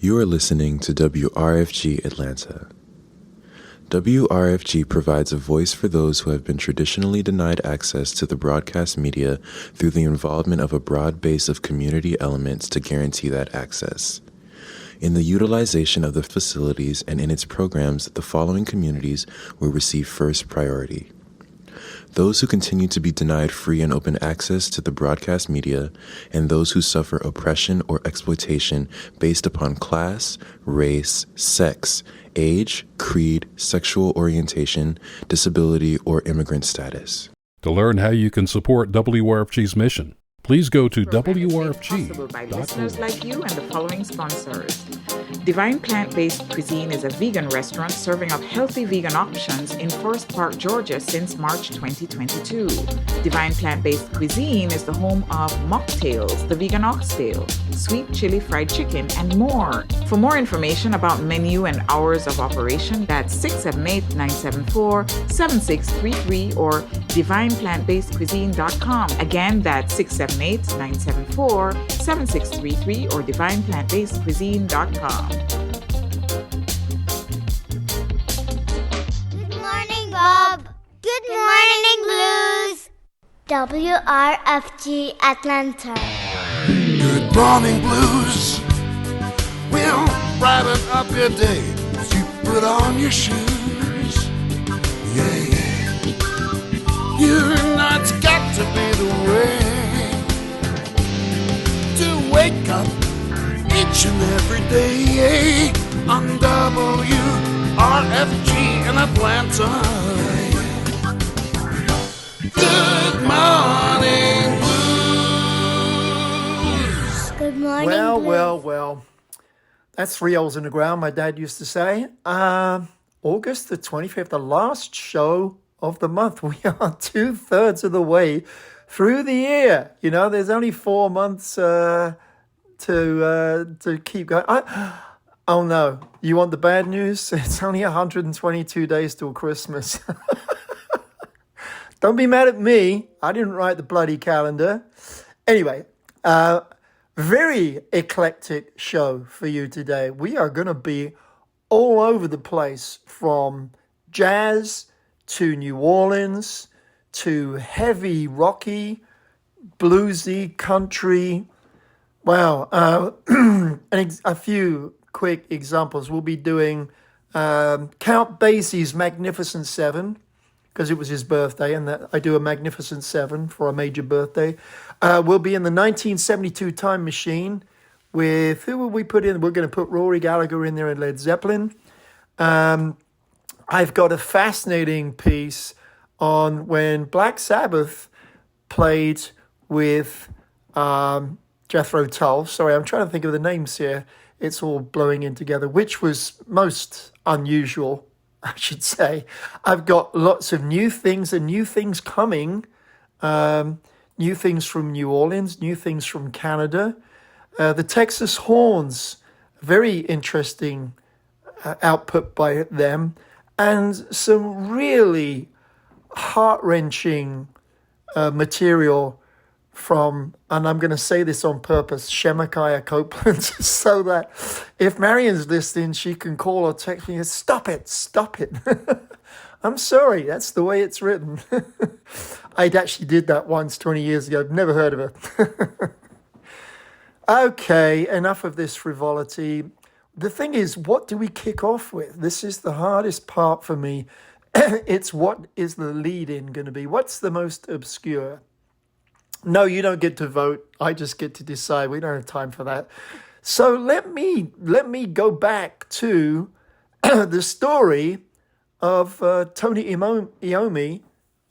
You are listening to WRFG Atlanta. WRFG provides a voice for those who have been traditionally denied access to the broadcast media through the involvement of a broad base of community elements to guarantee that access. In the utilization of the facilities and in its programs, the following communities will receive first priority: those who continue to be denied free and open access to the broadcast media, and those who suffer oppression or exploitation based upon class, race, sex, age, creed, sexual orientation, disability, or immigrant status. To learn how you can support WRFG's mission, please go to WRFG.org. Possible by listeners like you and the following sponsors. Divine Plant-Based Cuisine is a vegan restaurant serving up healthy vegan options in Forest Park, Georgia since March 2022. Divine Plant-Based Cuisine is the home of mocktails, the vegan oxtail, sweet chili fried chicken, and more. For more information about menu and hours of operation, that's 678-974-7633 or divineplantbasedcuisine.com. Again, that's 678-974-7633 or divineplantbasedcuisine.com. Good morning, Bob. Good morning, Blues. WRFG Atlanta. Good morning, Blues. We'll brighten up your day as you put on your shoes. Yeah, yeah. You know it's got to be the way to wake up each and every day on WRFG in Atlanta. Good morning, Blues. Good morning, Blues. Well. That's 3 holes in the ground, my dad used to say. August the 25th, the last show of the month. We are 2/3 of the way through the year. You know, there's only 4 months to keep going. Oh no, you want the bad news? It's only 122 days till Christmas. Don't be mad at me. I didn't write the bloody calendar. Anyway, very eclectic show for you today. We are going to be all over the place, from jazz to New Orleans to heavy, rocky, bluesy, country. Wow. A few quick examples. We'll be doing Count Basie's Magnificent Seven, because it was his birthday, and I do a Magnificent Seven for a major birthday. We'll be in the 1972 Time Machine with, who will we put in? We're going to put Rory Gallagher in there and Led Zeppelin. I've got a fascinating piece on when Black Sabbath played with Jethro Tull. Sorry, I'm trying to think of the names here. It's all blowing in together, which was most unusual, I should say. I've got lots of new things and new things coming. New things from New Orleans, new things from Canada. The Texas Horns, very interesting output by them. And some really heart-wrenching material from, and I'm going to say this on purpose, Shamikia Copeland, so that if Marion's listening, she can call or text me, stop it. I'm sorry, that's the way it's written. I actually did that once 20 years ago. Never heard of her. Okay, enough of this frivolity. The thing is, what do we kick off with? This is the hardest part for me. It's what is the lead-in going to be? What's the most obscure? No, you don't get to vote. I just get to decide. We don't have time for that. So let me go back to the story of Tony Iommi,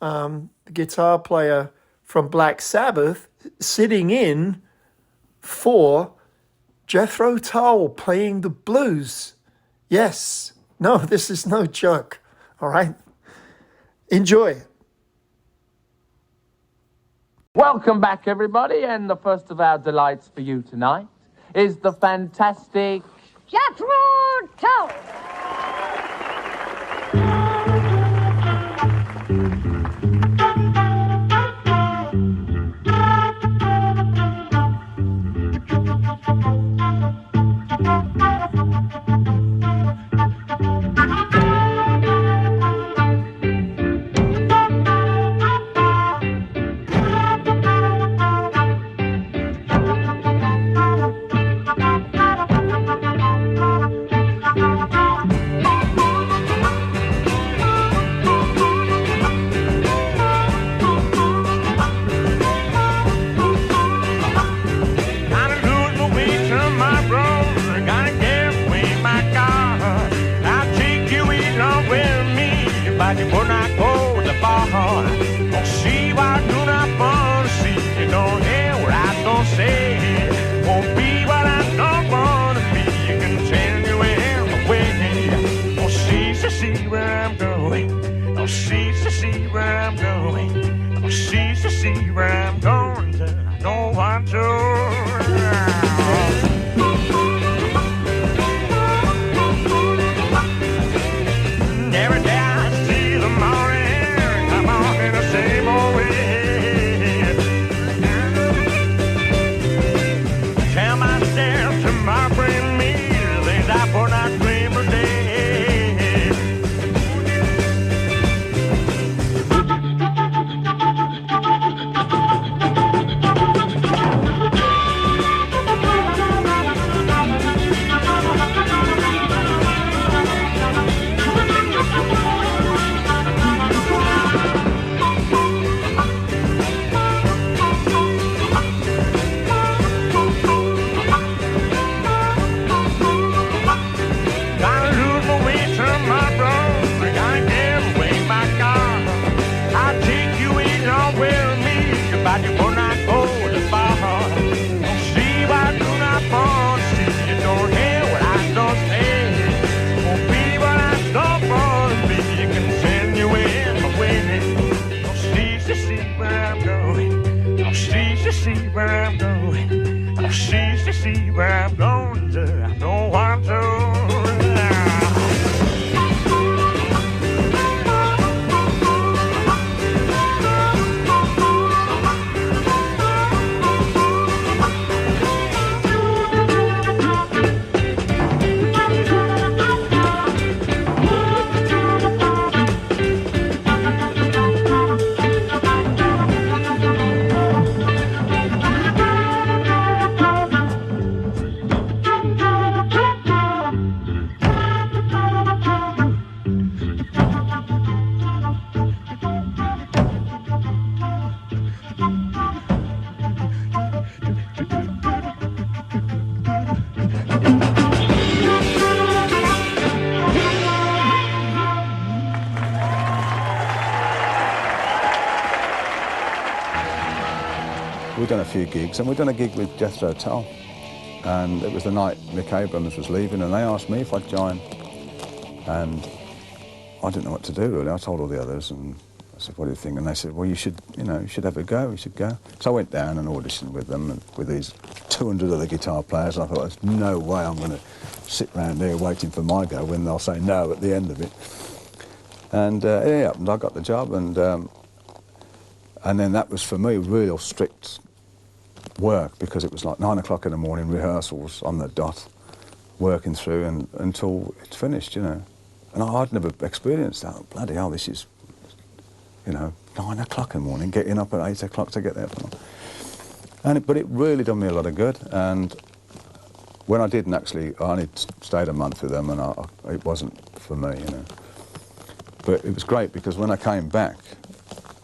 the guitar player from Black Sabbath, sitting in for Jethro Tull playing the blues. Yes. No, this is no joke. All right. Enjoy. Welcome back, everybody, and the first of our delights for you tonight is the fantastic Jethro Tull. We've done a few gigs, and we've done a gig with Jethro TULL, and it was the night Mick Abrams was leaving, and they asked me if I'd join, and I didn't know what to do really. I told all the others, and I said, "What do you think?" And they said, "Well, you should have a go. You should go." So I went down and auditioned with them, and with these 200 other guitar players. And I thought, "There's no way I'm going to sit round here waiting for my go when they'll say no at the end of it." And yeah, I got the job, and then that was for me real strict work, because it was like 9 o'clock in the morning, rehearsals on the dot, working through and until it's finished, And I'd never experienced that. Bloody hell, this is, 9 o'clock in the morning, getting up at 8 o'clock to get there. But it really done me a lot of good. And when I didn't actually, I only stayed a month with them, and it wasn't for me, But it was great, because when I came back,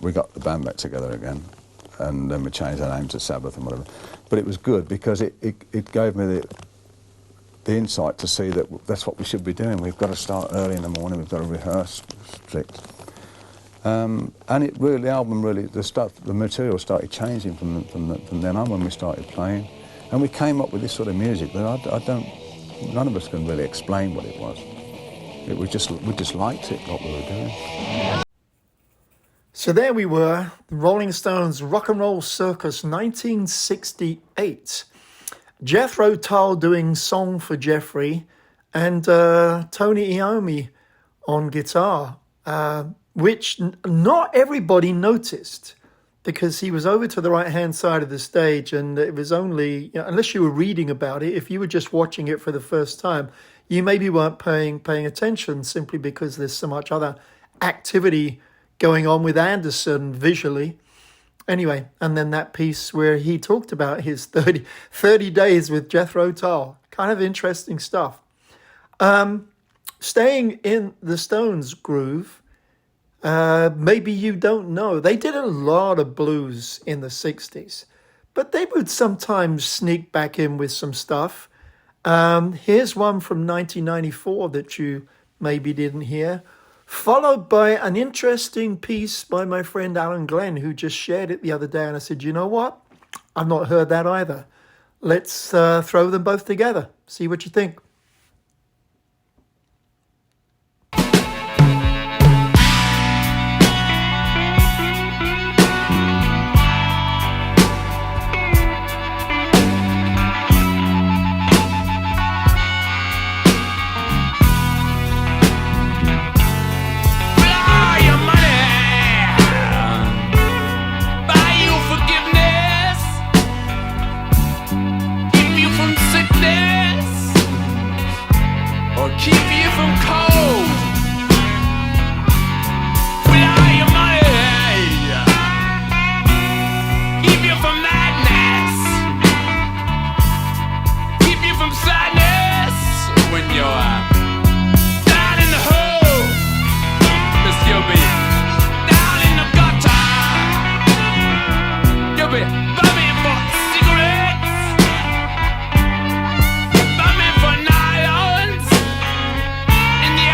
we got the band back together again, and then we changed our name to Sabbath and whatever. But it was good, because it gave me the insight to see that that's what we should be doing. We've got to start early in the morning, we've got to rehearse strict. And it really, the album really, the material started changing from then on when we started playing. And we came up with this sort of music that none of us can really explain what it was. We just liked it, what we were doing. So there we were, the Rolling Stones Rock and Roll Circus 1968. Jethro Tull doing Song for Jeffrey, and Tony Iommi on guitar, which not everybody noticed because he was over to the right-hand side of the stage, and it was only, unless you were reading about it, if you were just watching it for the first time, you maybe weren't paying attention simply because there's so much other activity going on with Anderson visually. Anyway, and then that piece where he talked about his 30 days with Jethro Tull. Kind of interesting stuff. Staying in the Stones groove, maybe you don't know, they did a lot of blues in the 60s, but they would sometimes sneak back in with some stuff. Here's one from 1994 that you maybe didn't hear, followed by an interesting piece by my friend Alan Glenn, who just shared it the other day, and I said, you know what? I've not heard that either. Let's throw them both together, see what you think. In the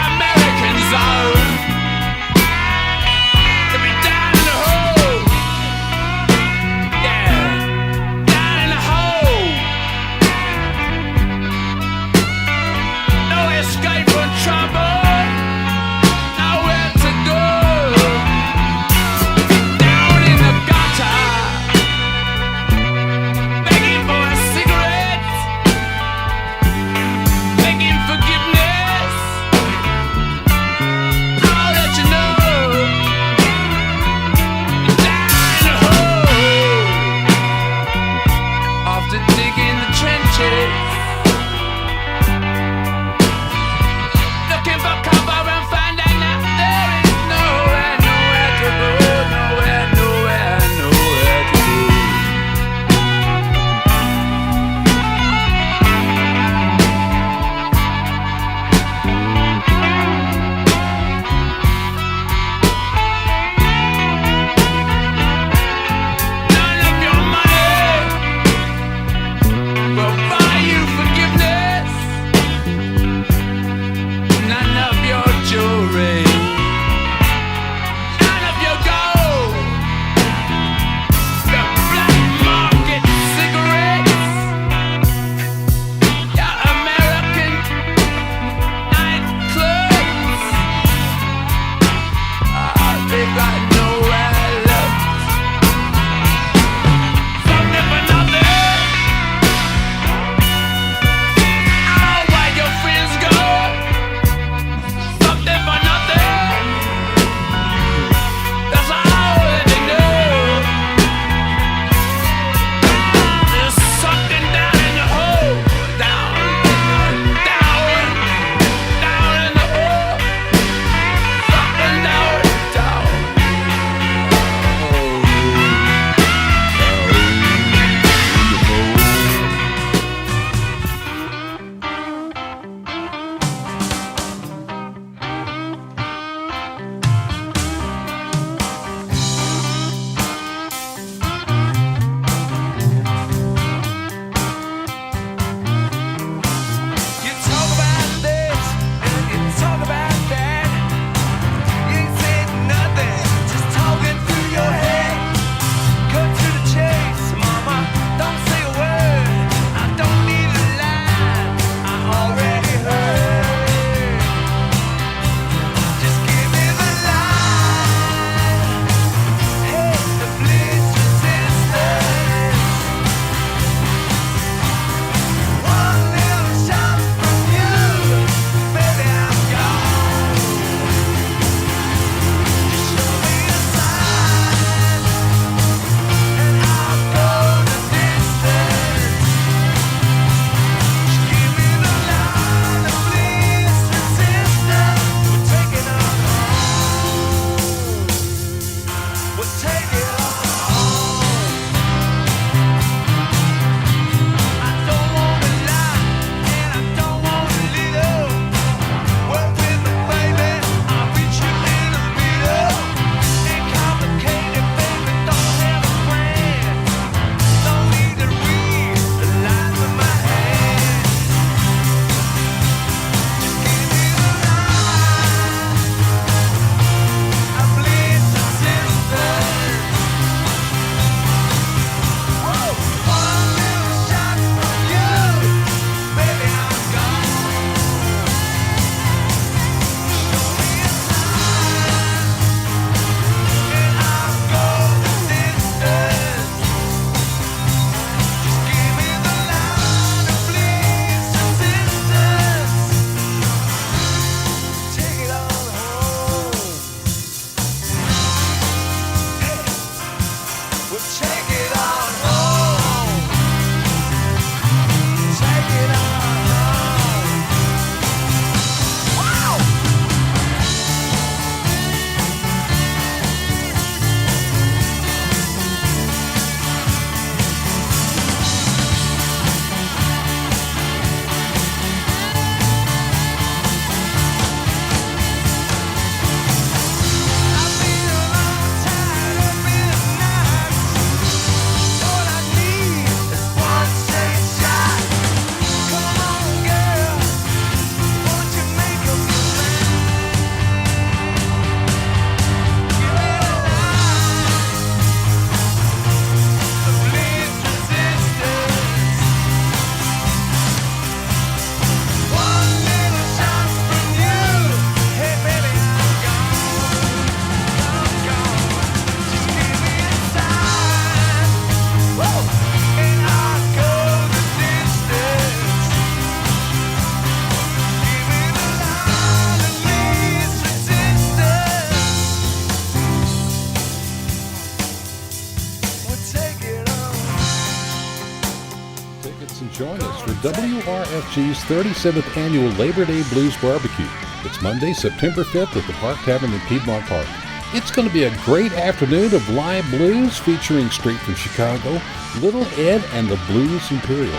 WRFG's 37th Annual Labor Day Blues Barbecue. It's Monday, September 5th at the Park Tavern in Piedmont Park. It's going to be a great afternoon of live blues featuring straight from Chicago, Little Ed and the Blues Imperials.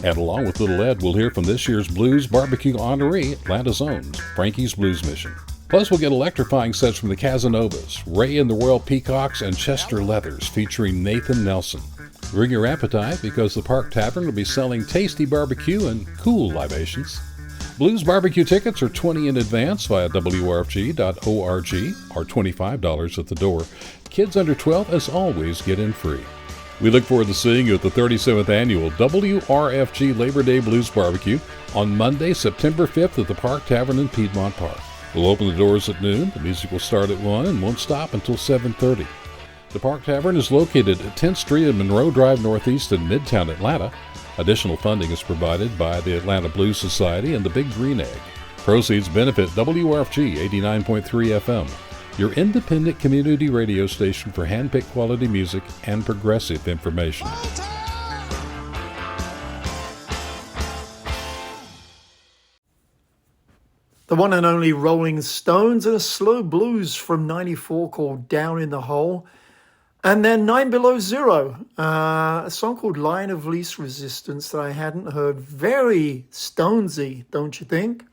And along with Little Ed, we'll hear from this year's Blues Barbecue honoree, Atlanta's own Frankie's Blues Mission. Plus, we'll get electrifying sets from the Casanovas, Ray and the Royal Peacocks, and Chester Leathers featuring Nathan Nelson. Bring your appetite because the Park Tavern will be selling tasty barbecue and cool libations. Blues barbecue tickets are $20 in advance via WRFG.org or $25 at the door. Kids under 12, as always, get in free. We look forward to seeing you at the 37th Annual WRFG Labor Day Blues Barbecue on Monday, September 5th at the Park Tavern in Piedmont Park. We'll open the doors at noon. The music will start at 1 and won't stop until 7:30. The Park Tavern is located at 10th Street and Monroe Drive Northeast in Midtown Atlanta. Additional funding is provided by the Atlanta Blues Society and the Big Green Egg. Proceeds benefit WRFG 89.3 FM, your independent community radio station for hand-picked quality music and progressive information. The one and only Rolling Stones and a slow blues from '94 called Down in the Hole. And then 9 Below Zero, a song called Line of Least Resistance that I hadn't heard. Very Stonesy, don't you think?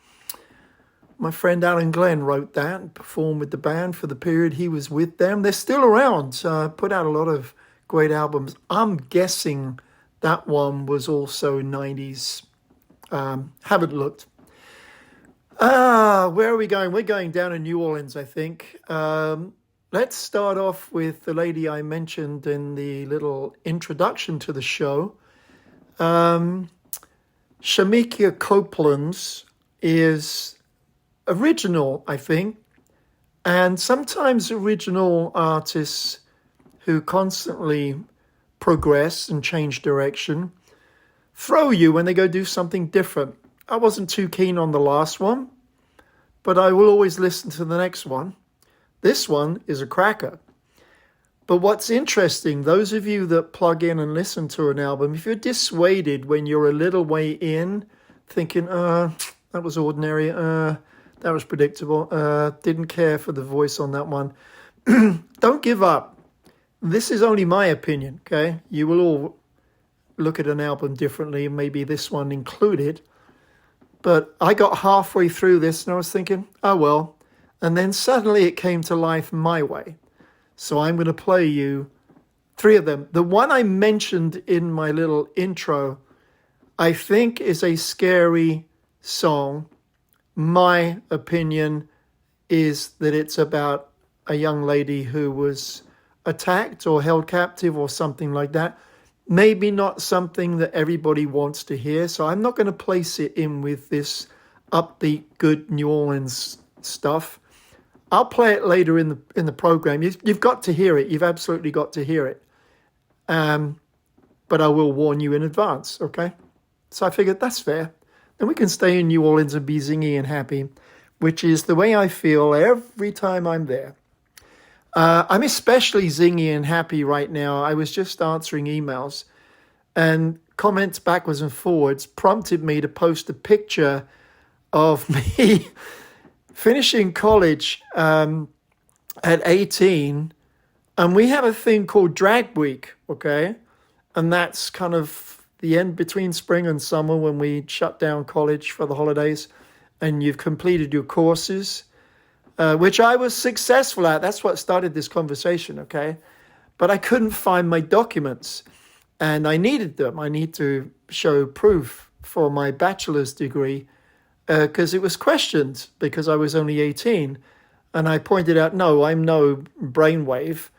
My friend Alan Glenn wrote that and performed with the band for the period he was with them. They're still around, put out a lot of great albums. I'm guessing that one was also 90s. Haven't looked. Where are we going? We're going down in New Orleans, I think. Let's start off with the lady I mentioned in the little introduction to the show. Shamikia Copeland is original, I think, and sometimes original artists who constantly progress and change direction throw you when they go do something different. I wasn't too keen on the last one, but I will always listen to the next one. This one is a cracker. But what's interesting, those of you that plug in and listen to an album, if you're dissuaded when you're a little way in, thinking, that was ordinary, that was predictable, didn't care for the voice on that one, don't give up. This is only my opinion, okay? You will all look at an album differently, maybe this one included. But I got halfway through this and I was thinking, oh well. And then suddenly it came to life my way. So I'm going to play you 3 of them. The one I mentioned in my little intro, I think is a scary song. My opinion is that it's about a young lady who was attacked or held captive or something like that. Maybe not something that everybody wants to hear. So I'm not going to place it in with this upbeat, good New Orleans stuff. I'll play it later in the program. You've got to hear it. You've absolutely got to hear it. But I will warn you in advance, okay? So I figured that's fair. Then we can stay in New Orleans and be zingy and happy, which is the way I feel every time I'm there. I'm especially zingy and happy right now. I was just answering emails, and comments backwards and forwards prompted me to post a picture of me finishing college at 18, and we have a thing called Drag Week, okay? And that's kind of the end between spring and summer when we shut down college for the holidays, and you've completed your courses, which I was successful at. That's what started this conversation, okay? But I couldn't find my documents, and I needed them. I need to show proof for my bachelor's degree, because it was questioned because I was only 18. And I pointed out, no, I'm no brainwave.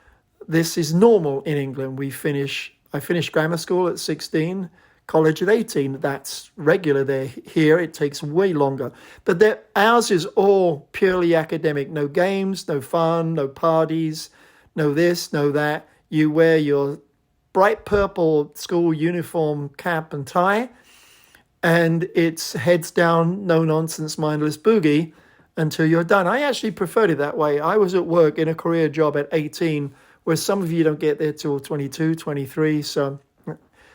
This is normal in England. I finished grammar school at 16, college at 18. That's regular there. Here, it takes way longer. But ours is all purely academic. No games, no fun, no parties, no this, no that. You wear your bright purple school uniform, cap and tie, and it's heads down, no nonsense, mindless boogie until you're done. I actually preferred it that way. I was at work in a career job at 18 whereas some of you don't get there till 22, 23. So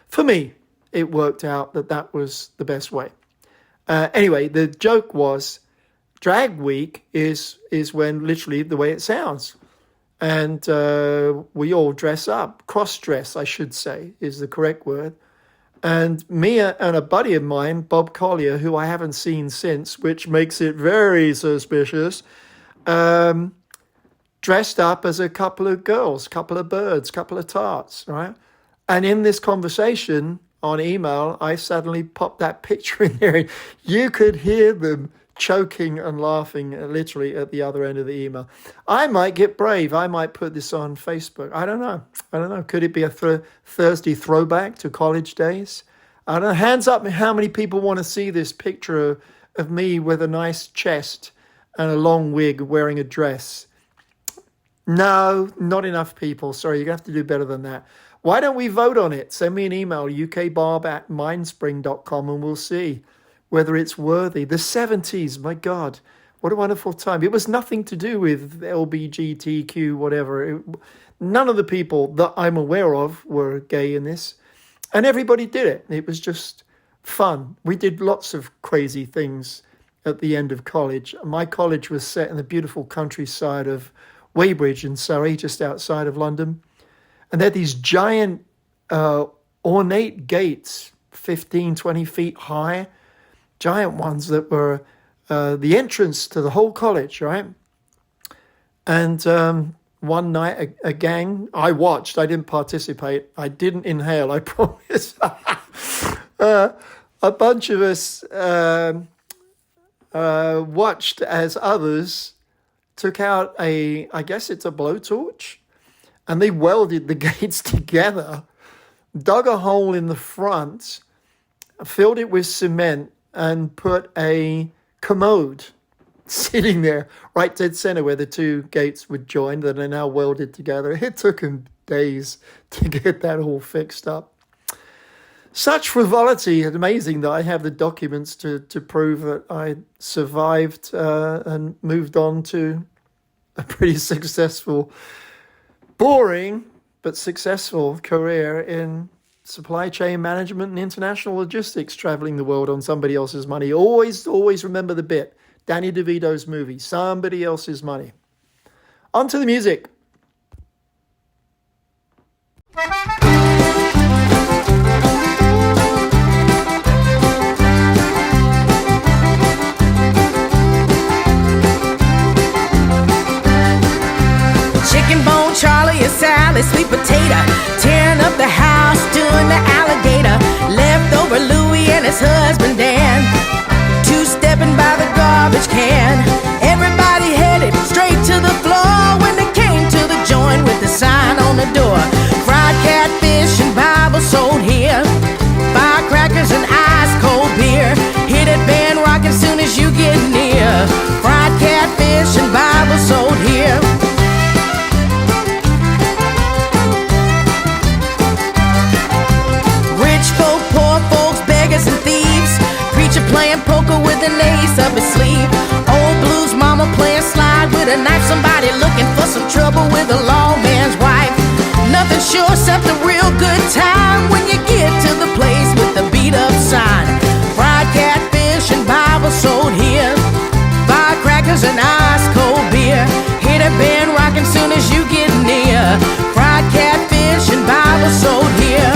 for me, it worked out that was the best way. Anyway, the joke was drag week is when literally the way it sounds. And we all dress up. Cross-dress, I should say, is the correct word. And me and a buddy of mine, Bob Collier, who I haven't seen since, which makes it very suspicious, dressed up as a couple of girls, couple of birds, couple of tarts, right? And in this conversation on email, I suddenly popped that picture in there. And you could hear them choking and laughing literally at the other end of the email. I might get brave. I might put this on Facebook. I don't know. Could it be a Thursday throwback to college days? I don't know. Hands up how many people want to see this picture of me with a nice chest and a long wig wearing a dress. No, not enough people. Sorry, you're going to have to do better than that. Why don't we vote on it? Send me an email, ukbarb@mindspring.com, and we'll see whether it's worthy. The 70s, my God, what a wonderful time. It was nothing to do with LBGTQ, whatever. None of the people that I'm aware of were gay in this, and everybody did it. It was just fun. We did lots of crazy things at the end of college. My college was set in the beautiful countryside of Weybridge in Surrey, just outside of London. And they had these giant ornate gates, 15, 20 feet high, giant ones that were the entrance to the whole college, right? And one night, a gang, I watched, I didn't participate, I didn't inhale, I promise. A bunch of us watched as others took out I guess it's a blowtorch, and they welded the gates together, dug a hole in the front, filled it with cement, and put a commode sitting there right dead center where the two gates would join that are now welded together. It took them days to get that all fixed up. Such frivolity, and amazing that I have the documents to prove that I survived and moved on to a pretty successful, boring but successful career in supply chain management and international logistics, traveling the world on somebody else's money. Always remember the bit, Danny DeVito's movie, somebody else's money. On to the music. Chicken bone, Charlie and Sally, sweet potato, tearing up the house, doing the alligator. Leftover Louie and his husband Dan, two-stepping by the garbage can. Everybody headed straight to the floor when they came to the joint with the sign on the door. Fried catfish and Bible sold here, firecrackers and ice cold beer. Hit it band rock as soon as you get near. Fried catfish and Bible sold here. And thieves, preacher playing poker with an ace up his sleeve. Old blues mama playing slide with a knife. Somebody looking for some trouble with a lawman's wife. Nothing sure except a real good time when you get to the place with the beat up sign. Fried catfish and Bible sold here, firecrackers and ice cold beer. Hit a band rockin' soon as you get near. Fried catfish and Bible sold here.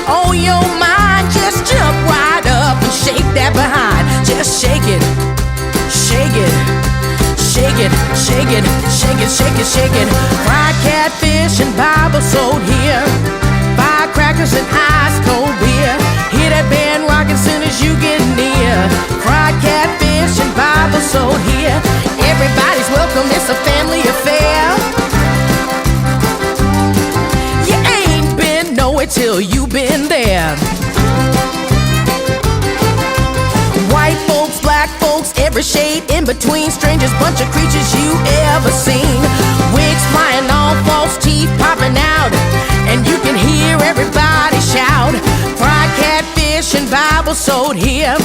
On your mind, just jump right up and shake that behind. Just shake it, shake it, shake it, shake it, shake it, shake it, shake it. Fried catfish and Bible sold here, firecrackers and ice cold beer. Hear that band rockin' soon as you get near. Fried catfish and Bible sold here. Everybody's welcome, it's a family affair. Till you've been there. White folks, black folks, every shade in between. Strangers, bunch of creatures you ever seen. Wigs flying off, false teeth popping out, and you can hear everybody shout. Fried catfish and Bible sold here,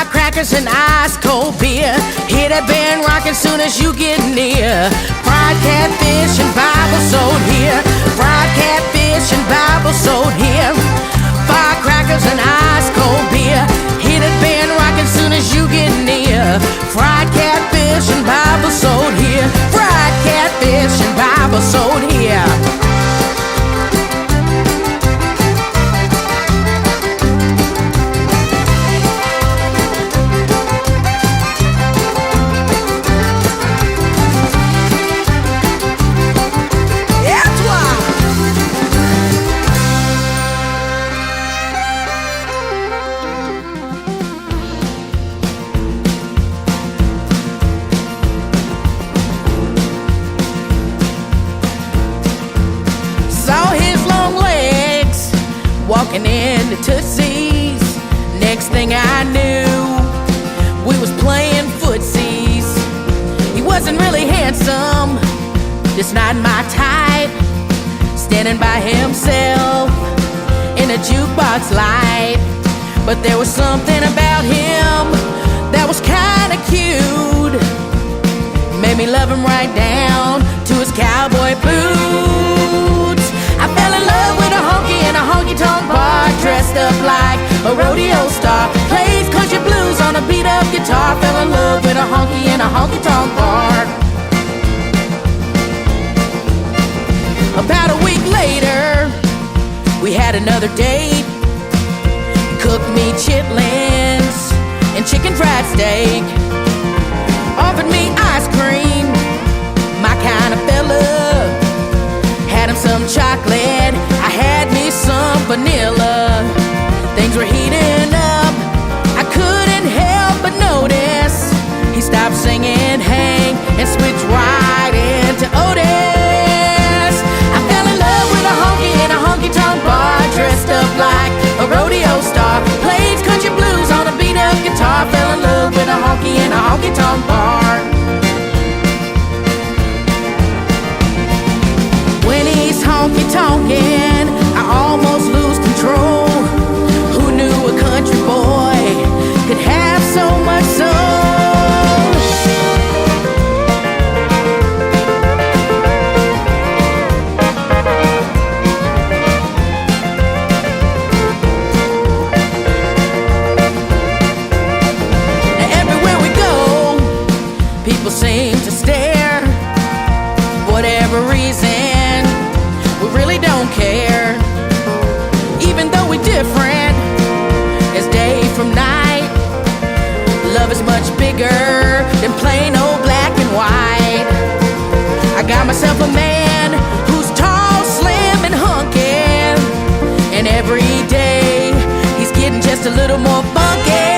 Firecrackers and ice cold beer. Hear that band rockin' soon as you get near. Fried catfish and Bible sold here. Fried catfish and Bible sold here. Firecrackers and ice cold beer. Hear that band rockin' soon as you get near. Fried catfish and Bible sold here. Fried catfish and Bible sold here. Walking into Tootsie's. Next thing I knew, we was playing footsies. He wasn't really handsome, just not my type. Standing by himself in a jukebox light. But there was something about him that was kinda cute. Made me love him right down to his cowboy boots. I fell in love with a honky in a honky-tonk bar, dressed up like a rodeo star. Plays country blues on a beat-up guitar. Fell in love with a honky in a honky-tonk bar. About a week later, we had another date. Cooked me chitlins and chicken fried steak. Offered me ice cream, my kind of fella. Had him some chocolate, I had me some vanilla. Things were heating up, I couldn't help but notice. He stopped singing Hank and switched right into Otis. I fell in love with a honky in a honky-tonk bar, dressed up like a rodeo star. Played country blues on a beat-up guitar. Fell in love with a honky in a honky-tonk bar. When he's honky-tonkin', I almost lose control. Who knew a country boy could have so much soul? Now everywhere we go, people seem to stare. Whatever reason, we really don't care. Even though we're different as day from night, love is much bigger than plain old black and white. I got myself a man who's tall, slim, and hunky, and every day he's getting just a little more funky.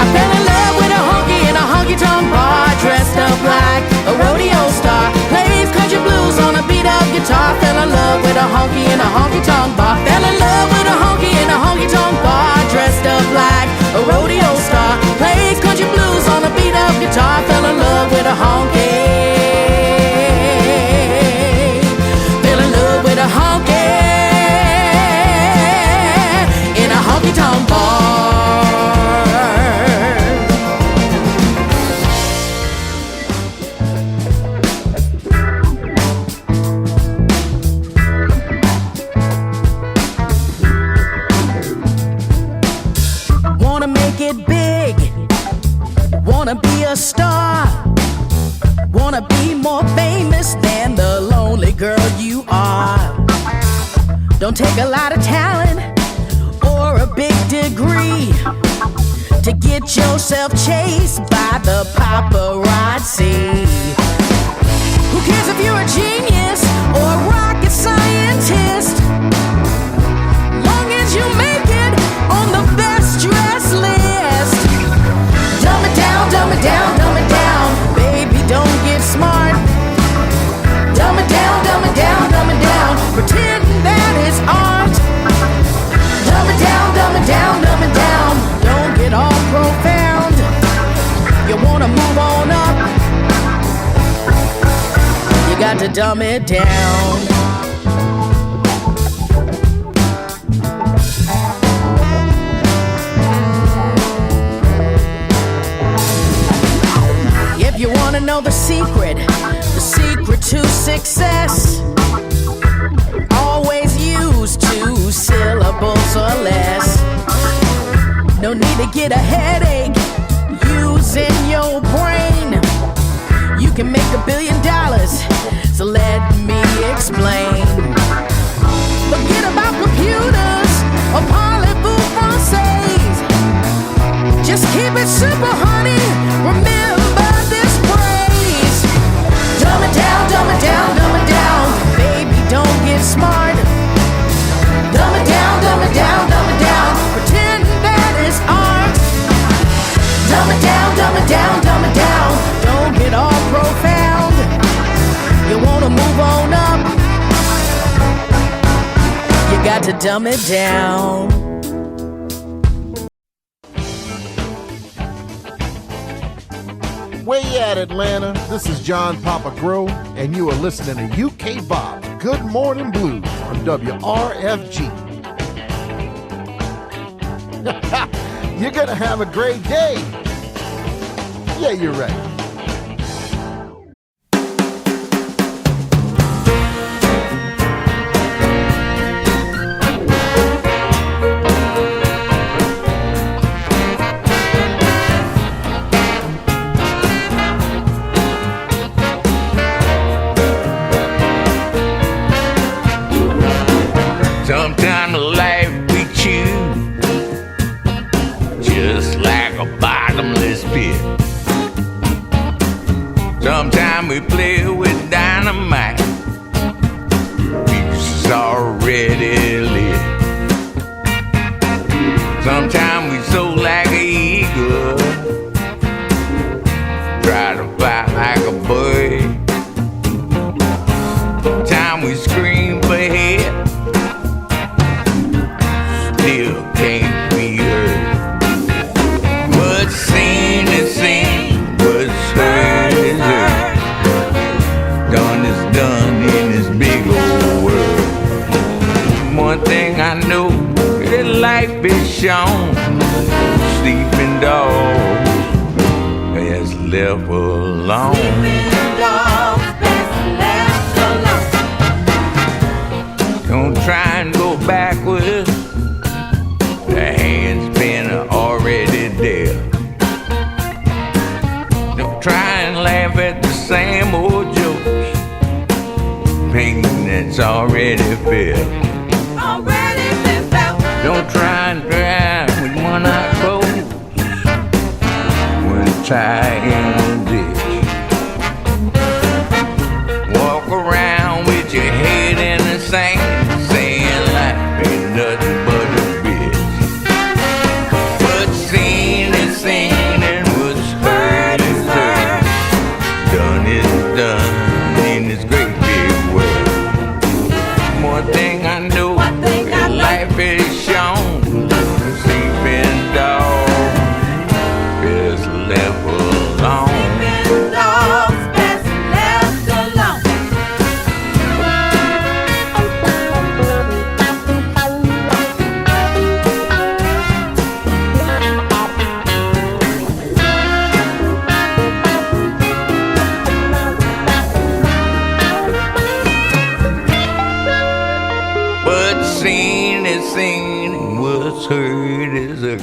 I fell in love with a honky in a honky-tonk bar, dressed up like a rodeo star. Plays country blues on a beat-up guitar. Fell in love with a honky in a honky-tonk bar. Fell in love with a honky in a honky-tonk bar, dressed up like a rodeo star. Plays country blues on a beat-up guitar. Fell in love with a honky. Fell in love with a honky in a honky-tonk bar. Wanna be a star, wanna be more famous than the lonely girl you are. Don't take a lot of talent or a big degree to get yourself chased by the paparazzi. Who cares if you're a genius or a rocket scientist? Long as you make it on the best dressed list. Dumb it down, dumb it down, dumb it down. Baby, don't get smart. Dumb it down, dumb it down, dumb it down. Pretend that it's art. Dumb it down, dumb it down, dumb it down. Don't get all profound. You wanna move on up, you got to dumb it down. wanna know the secret to success? Always use 2 syllables or less. No need to get a headache using your brain. You can make $1 billion, so let me explain. Forget about computers or parlez-vous français. Just keep it simple, honey. Remember this phrase. Dumb it down, dumb it down, dumb it down. Baby, don't get smart. Dumb it down, dumb it down, dumb it down. Pretend that it's art. Dumb it down, dumb it down, dumb it down. Don't get all profound. You wanna move on up, you got to dumb it down. Where you at, Atlanta? This is John Papa Grow, and you are listening to UK Bob Good Morning Blues on WRFG. You're gonna have a great day. Yeah, you're right. Sometimes life we choose just like a bottomless pit. Sometimes we play with dynamite, fuses already lit. Sometimes we soar like an eagle, try to fly like a bird. Sometimes we scream for help, still can't be heard. What's seen is seen, what's heard is heard. Done is done in this big old world. One thing I know, that life is shown. Sleeping dogs best left alone. Don't try and go backwards, the hand's been already there. Don't try and laugh at the same old jokes, pain that's already felt. Don't try and drive with one eye closed when tied in the ditch. Walk around with your head in the sand, saying life ain't nothing but a bitch. What's seen is seen and what's heard is heard. Done is done in this great big world. One thing I know, that life is shown. Sleeping dog is left alone. What's seen is seen, and what's heard is heard.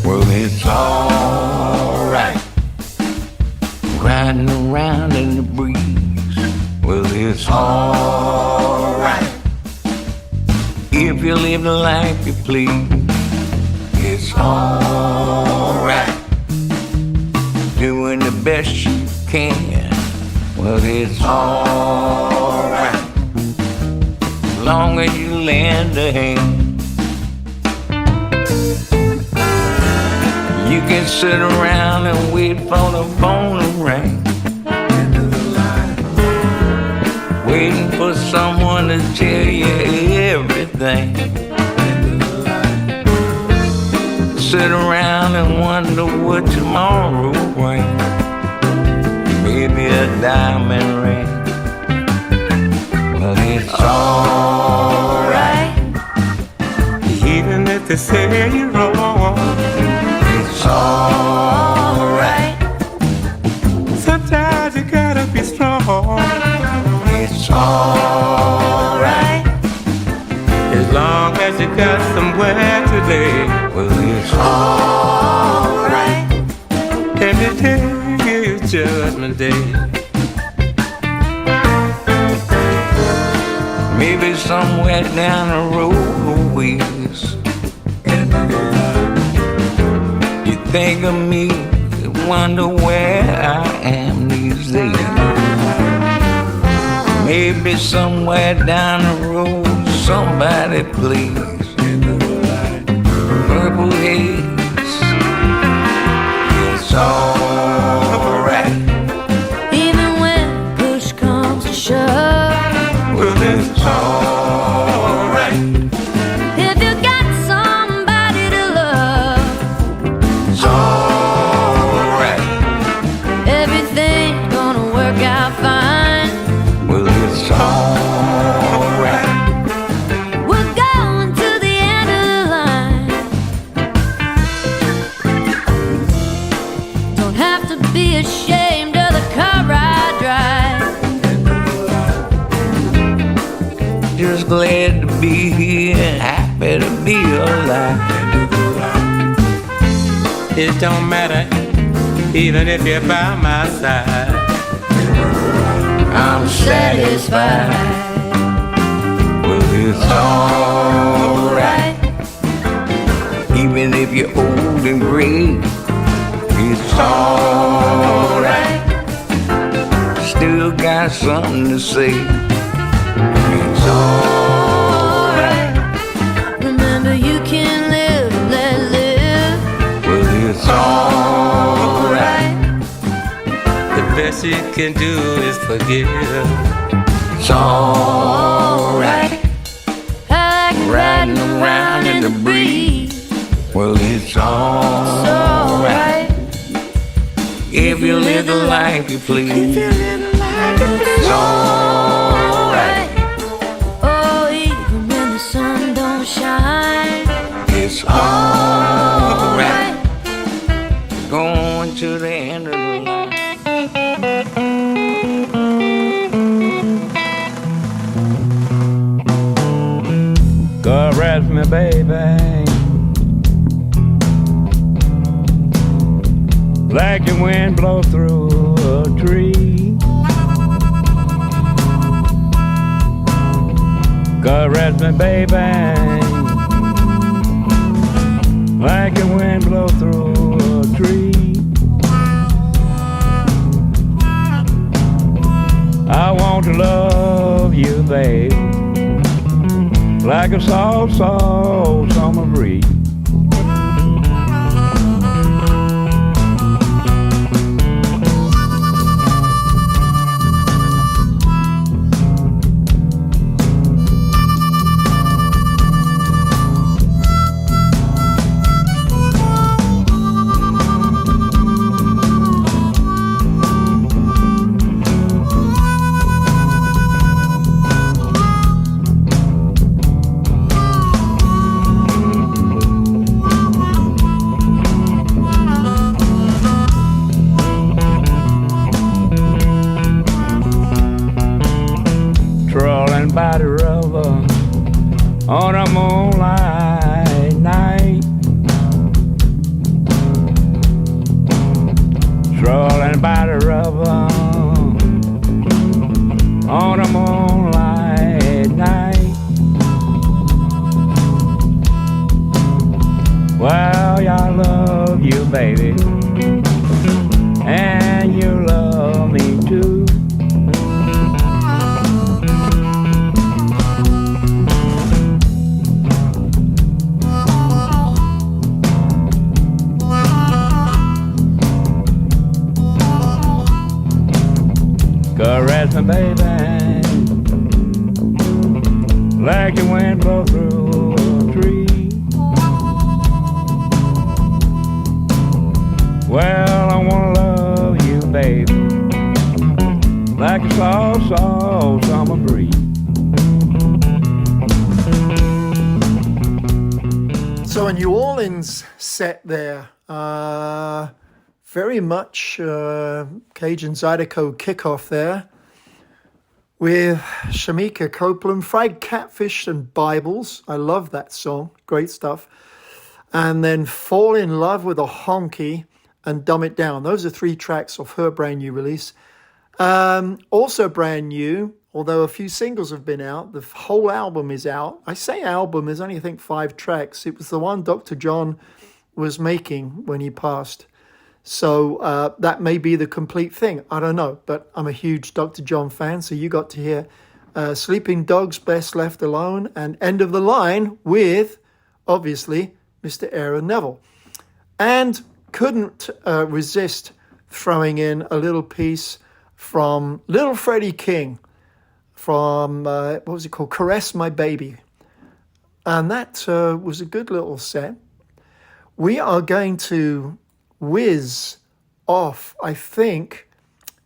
Well, it's alright, riding around in the breeze. Well, it's alright, if you live the life you please. It's alright, doing the best you can. Well, it's alright, as long as you lend a hand. You can sit around and wait for the phone to ring, waiting for someone to tell you everything. Sit around and wonder what tomorrow will bring. Maybe a diamond ring, it's alright. Even if they say you're wrong, it's alright. Sometimes you gotta be strong. It's alright. As long as you got somewhere to lay, well, it's alright. Every day is Judgment Day. Maybe somewhere down the road a ways, you think of me, you wonder where I am these days. Maybe somewhere down the road somebody plays Purple Haze. It's alright. Even when push comes to shove, well, it's alright. if you got somebody to love, It's alright. everything's gonna work out fine. Well, it's alright. We're going to the end of the line. Don't have to be ashamed of the car I drive. Just glad to be here, happy to be alive. It don't matter, even if you're by my side. I'm satisfied. Well, it's alright. Even if you're old and gray, it's alright. Still got something to say. It's alright. Remember, you can live, let live. Well, it's alright. The best you can do is forgive. It's alright. I like Riding around in the breeze. Well, it's alright. If you live the life you please. It's alright. Oh, even when the sun don't shine, It's alright. Going to the end of the line. God rest me, baby, like the wind blow through a tree. God rest me, baby, like the wind blow through a tree. I want to love you, babe, like a soft, soft summer breeze. By the river on a moonlight night, strolling by the river on a moonlight night. Well, I love you, baby, and you love me too. Caress me, baby, like the wind blow through a tree. Well, I wanna love you, baby, like a soft, soft summer breeze. a New Orleans set there. Very much Cajun Zydeco kickoff there with Shamikia Copeland, Fried Catfish and Bibles. I love that song. Great stuff. And then Fall in Love with a Honky and Dumb It Down. Those are 3 tracks off her brand new release. Also brand new, although a few singles have been out. The whole album is out. I say album, there's only, I think, 5 tracks. It was the one Dr. John was making when he passed. So that may be the complete thing. I don't know, but I'm a huge Dr. John fan, so you got to hear Sleeping Dogs, Best Left Alone, and End of the Line with, obviously, Mr. Aaron Neville. And couldn't resist throwing in a little piece from Little Freddie King from, what was it called? Caress My Baby. And that was a good little set. We are going to whiz off, I think,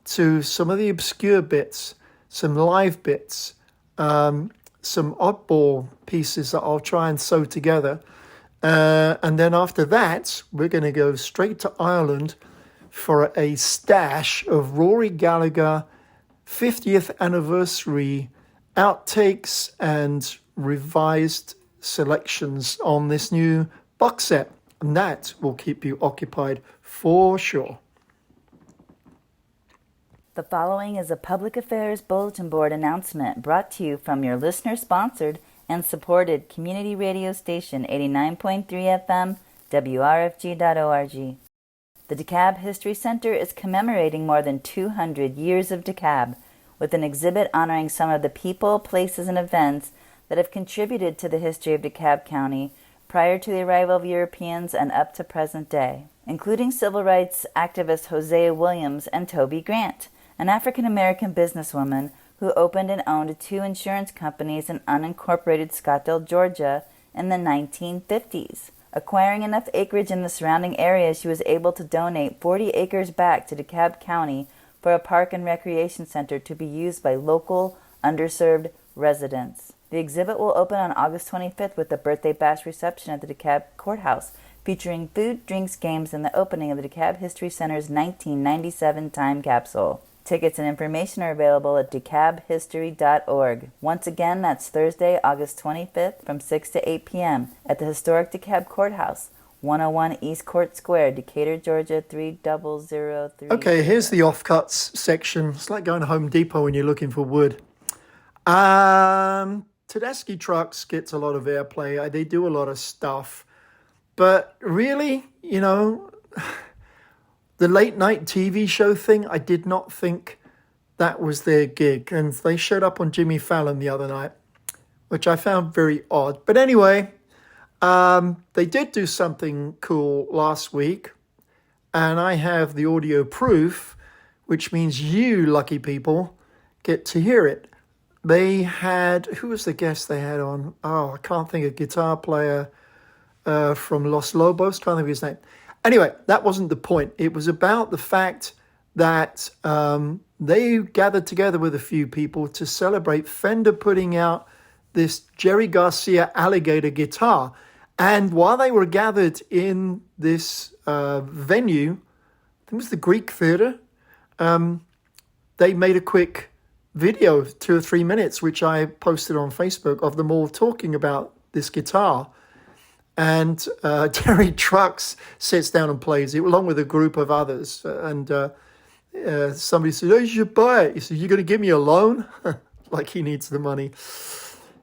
to some of the obscure bits, some live bits, some oddball pieces that I'll try and sew together. And then after that, we're going to go straight to Ireland for a stash of Rory Gallagher 50th anniversary outtakes and revised selections on this new box set. And that will keep you occupied for sure. The following is a public affairs bulletin board announcement brought to you from your listener-sponsored and supported community radio station 89.3 FM, WRFG.org. The DeKalb History Center is commemorating more than 200 years of DeKalb with an exhibit honoring some of the people, places, and events that have contributed to the history of DeKalb County prior to the arrival of Europeans and up to present day, including civil rights activist Hosea Williams and Toby Grant, an African-American businesswoman who opened and owned 2 insurance companies in unincorporated Scottsdale, Georgia in the 1950s. Acquiring enough acreage in the surrounding area, she was able to donate 40 acres back to DeKalb County for a park and recreation center to be used by local, underserved residents. The exhibit will open on August 25th with a birthday bash reception at the DeKalb Courthouse, featuring food, drinks, games, and the opening of the DeKalb History Center's 1997 time capsule. Tickets and information are available at DeKalbHistory.org. Once again, that's Thursday, August 25th from 6 to 8 p.m. at the historic DeKalb Courthouse, 101 East Court Square, Decatur, Georgia, 30030. Okay, here's the offcuts section. It's like going to Home Depot when you're looking for wood. Tedeschi Trucks gets a lot of airplay. They do a lot of stuff. But really, you know, the late night TV show thing, I did not think that was their gig. And they showed up on Jimmy Fallon the other night, which I found very odd. But anyway, they did do something cool last week. And I have the audio proof, which means you lucky people get to hear it. They had, who was the guest they had on? Oh, I can't think of, guitar player from Los Lobos. Can't think of his name. Anyway, that wasn't the point. It was about the fact that they gathered together with a few people to celebrate Fender putting out this Jerry Garcia Alligator guitar. And while they were gathered in this venue, I think it was the Greek Theatre, they made a quick video, 2 or 3 minutes, which I posted on Facebook, of them all talking about this guitar. And Terry Trucks sits down and plays it along with a group of others. And somebody said, oh, you should buy it. He said, you're going to give me a loan? Like he needs the money.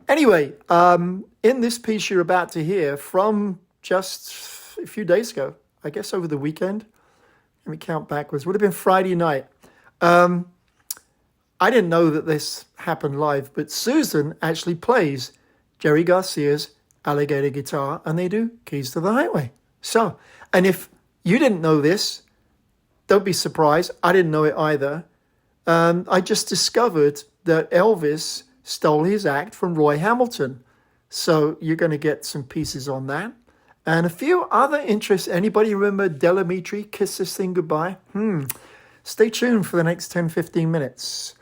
Anyway, in this piece you're about to hear from just a few days ago, I guess over the weekend. Let me count backwards. Would have been Friday night. I didn't know that this happened live, but Susan actually plays Jerry Garcia's Alligator guitar, and they do Keys to the Highway. So, and if you didn't know this, don't be surprised. I didn't know it either. I just discovered that Elvis stole his act from Roy Hamilton. So you're going to get some pieces on that. And a few other interests. Anybody remember Delamitri, Kiss This Thing Goodbye? Stay tuned for the next 10-15 minutes.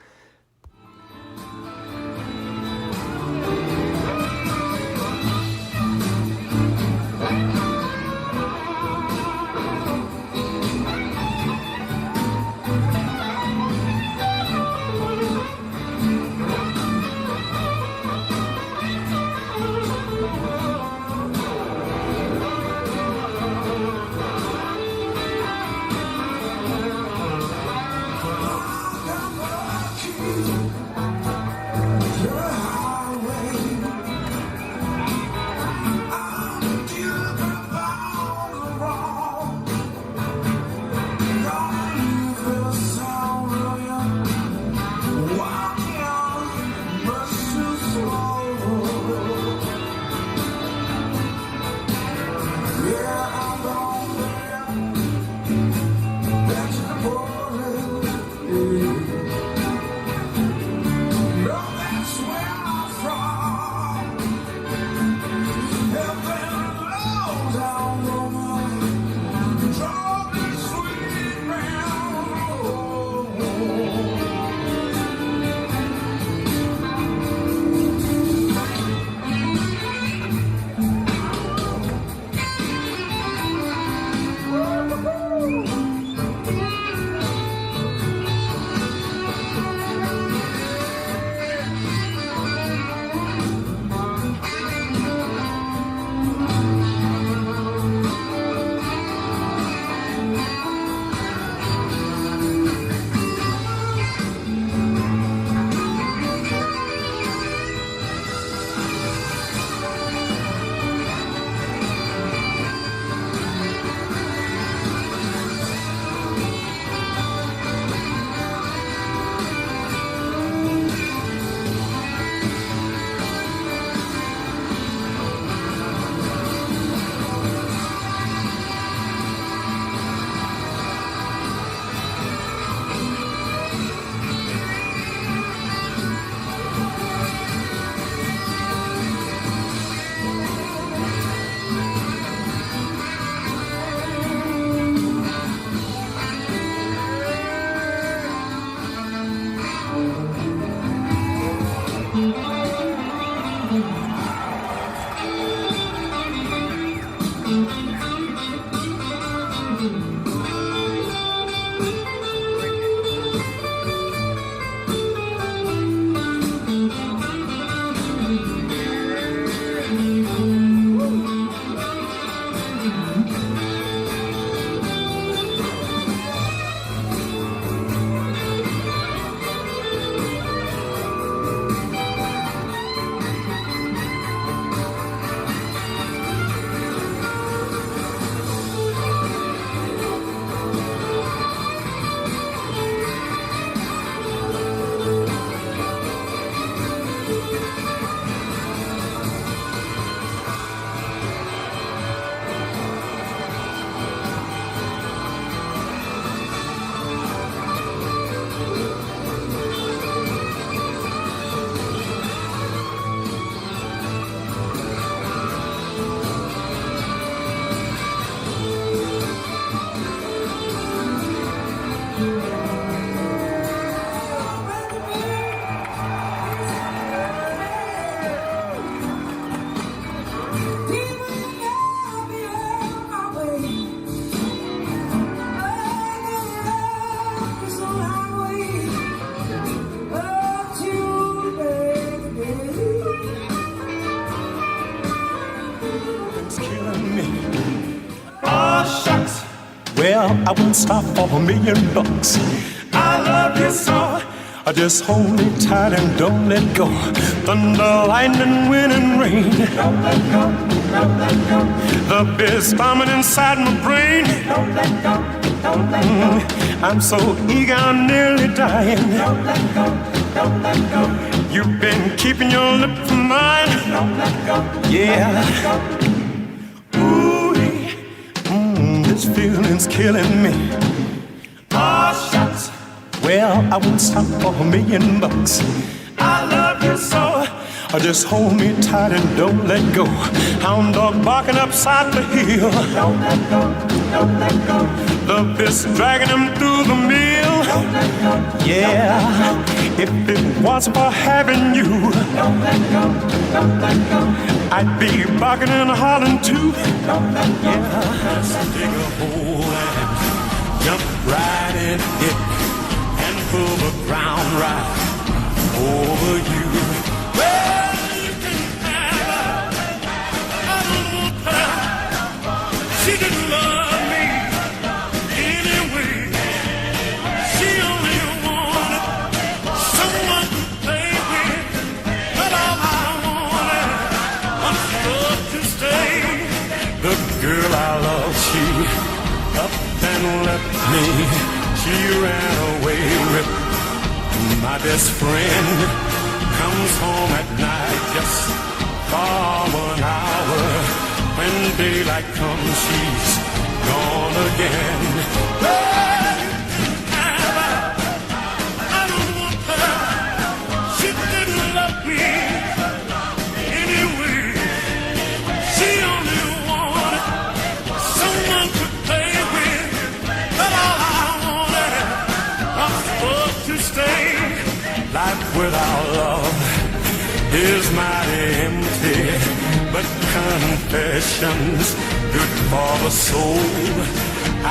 Well, I wouldn't stop for $1,000,000. I love you so. Just hold me tight and don't let go. Thunder, lightning, wind, and rain. Don't let go. Don't let go. The beat's bombing inside my brain. Don't let go. Don't let go. I'm so eager, I'm nearly dying. Don't let go. Don't let go. You've been keeping your lips from mine. Don't let go. Yeah. This feeling's killing me. Oh, shucks. Well, I won't stop for $1,000,000. I love you so. Just hold me tight and don't let go. Hound dog barking upside the hill. Don't let go. Don't let go. The fist dragging him through the mill. Don't let go. Yeah. If it wasn't for having you. Don't let go. Don't let go. I'd be barking and hollering too. Don't let go. Yeah. Just dig a hole and jump right in it and pull the ground right over you. Well, you can have a little pal. She didn't love me anyway. She only wanted someone to play with. But all I wanted was love to stay. The girl I love, she up and left me. She ran away with my best friend. Comes home at night just for 1 hour. When daylight comes, she's gone again. Well, I don't want her. She didn't love me anyway. She only wanted someone to play with. But all I wanted was love to stay. Life without love is mighty empty, but confessions good for the soul.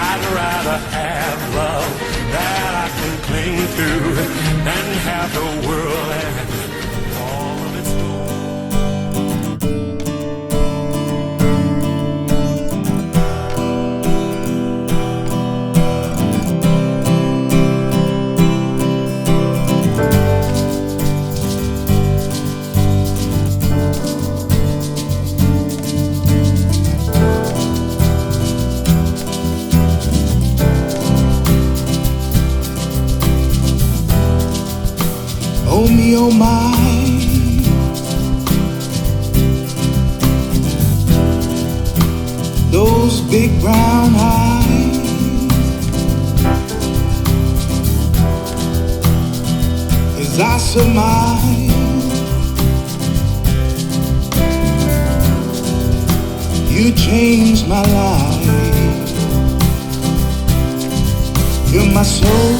I'd rather have love that I can cling to than have the world and all of its Oh me, oh my, those big brown eyes, as I surmise, you changed my life. You're my soul.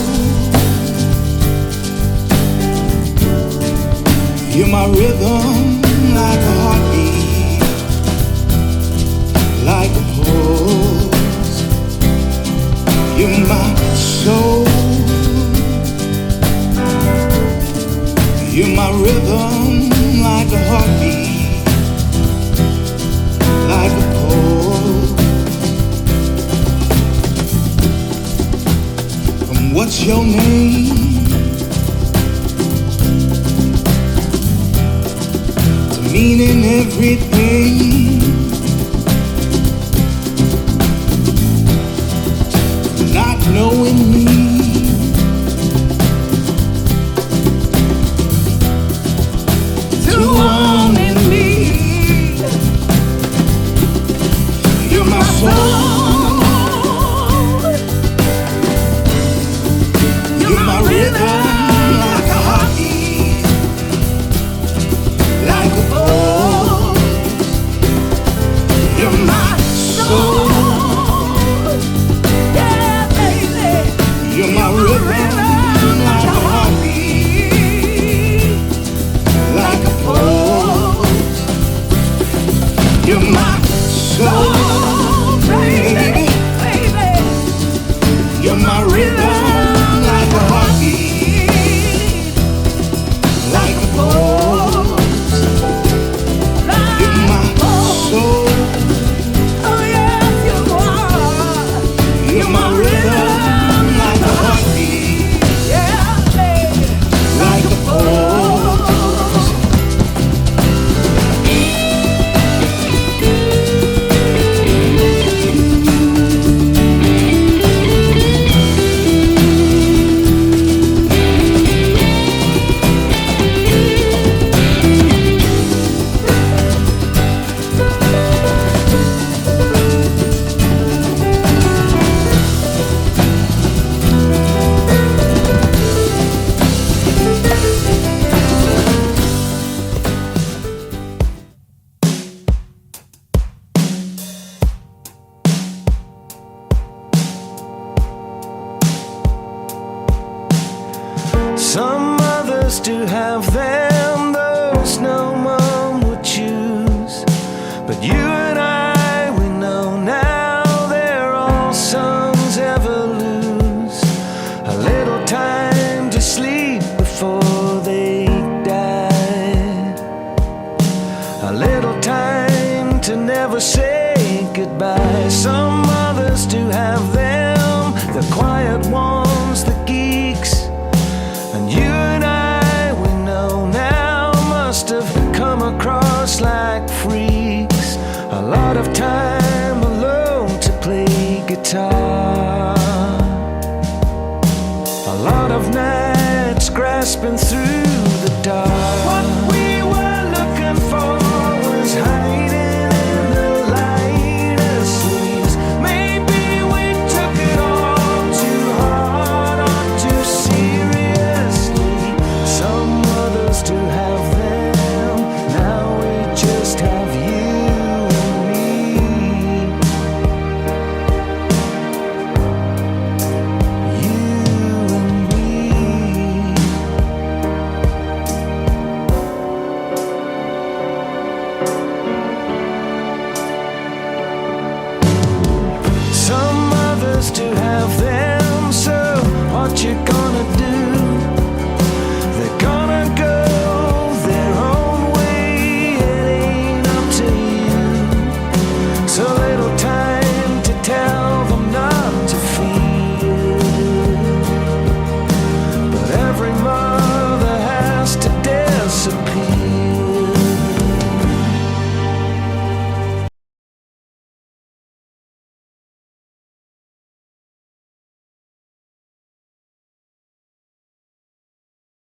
You're my rhythm, like a heartbeat, like a pulse. You're my soul. You're my rhythm, like a heartbeat, like a pulse. And what's your name? Meaning everything. Not knowing me. To most no mom would choose. But you and I, we know now they're all sons ever lose. A little time to sleep before they die. A little time to never say goodbye. Some mothers do have them, the quiet ones, the geeks. And you and I, we know now, must have come across like freaks. A lot of time alone to play guitar.